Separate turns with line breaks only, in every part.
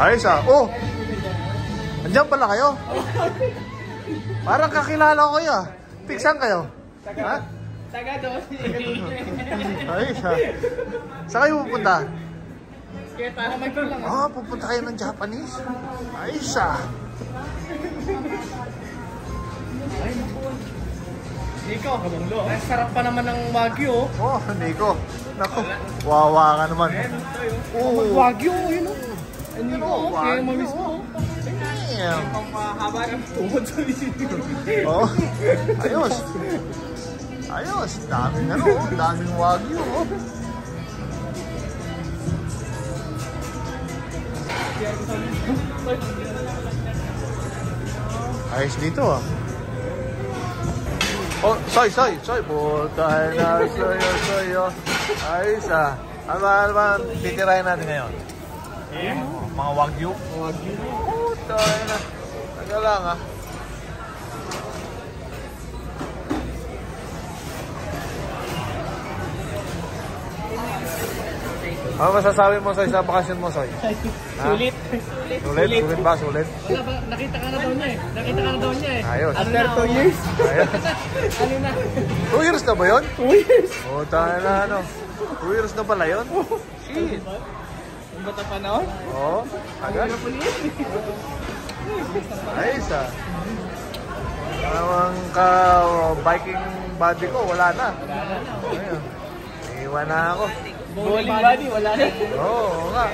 Ayos ah. Oh! Andiyan pala kayo? Parang kakilala ko kayo ah. Tiksan kayo? Ha?
Taga doon.
Ayos ah. Saan kayo pupunta?
Kaya para magkulang.
Ah, pupunta kayo ng Japanese? Ayos ah.
Nico, ang sarap pa naman ng Wagyu.
Oh, Nico. Naku, wawa ka naman.
Oh, Wagyu, yun o. Nico, kaya mamiss mo.
Damn.
Ang mahaba ng tuhod sa isip.
Oh, ayos. Ayos. Daming ano, daming Wagyu. Oh. Ayos dito ah. Oh, soy. Putay na, soy. Ayos ah. Ano ba titirahin natin ngayon? Mga Wagyu. Putay na. Taga lang ah. Ano masasabi mo sa bakasyon mo, Soy?
Sulit.
Sulit ba? Sulit?
Wala ba? Nakita ka na daw niya eh.
Ayos.
After 2 years.
Ayos.
Ano na?
2 years na ba yun?
2 years.
Oh, tayo na ano. 2 years na pala yun? Shit.
Ang bata pa na?
Oo. Agad. Ayos ah. Ang biking body ko, wala na. Ayun. Iwan na ako.
Bowling body, wala na.
Oo nga.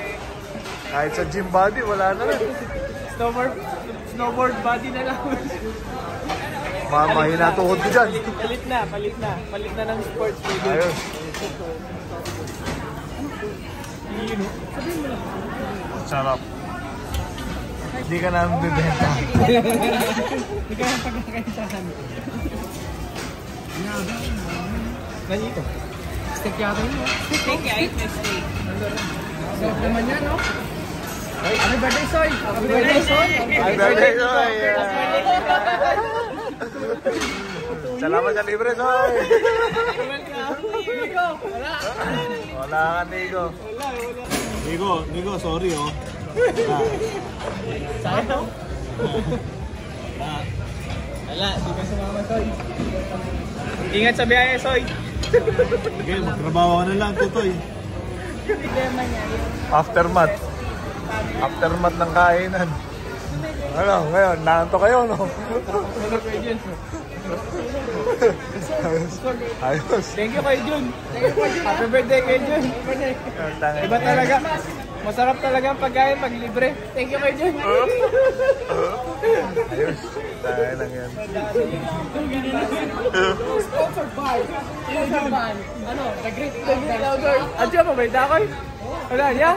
Kahit sa gym body, wala na rin.
Snowboard body na lang.
Mahina tuhod ko dyan.
Palit na ng sports.
Ayos. Sarap. Hindi ka namin bibenta.
Hindi ka namin pagkakaisahan. Ganito. Steak yata yun, no? Steak, ay steak. Sarap naman yan, no? Happy birthday, Soy! Happy birthday, Soy!
Happy birthday, Soy! Salamat sa libre, Soy!
Nico, wala!
Wala ka, Nico. Nico, sorry, oh.
Sayang? Wala, di ka sumama, Soy. Ingat sa biyahe, Soy!
Okay, magtrabaho ka na lang, Tutoy. Aftermath ng kainan. Ano, ngayon, naanto kayo, no? Ayos.
Thank you kay Jun. Happy birthday kay Jun. Iba talaga. Masarap talaga ang pagkain pag libre. Thank you kay Jun.
Ayos. Tayo lang yan.
Sponsored by ano? The Great Outdoor. Andiyan pa ba yung takoy? Wala niya?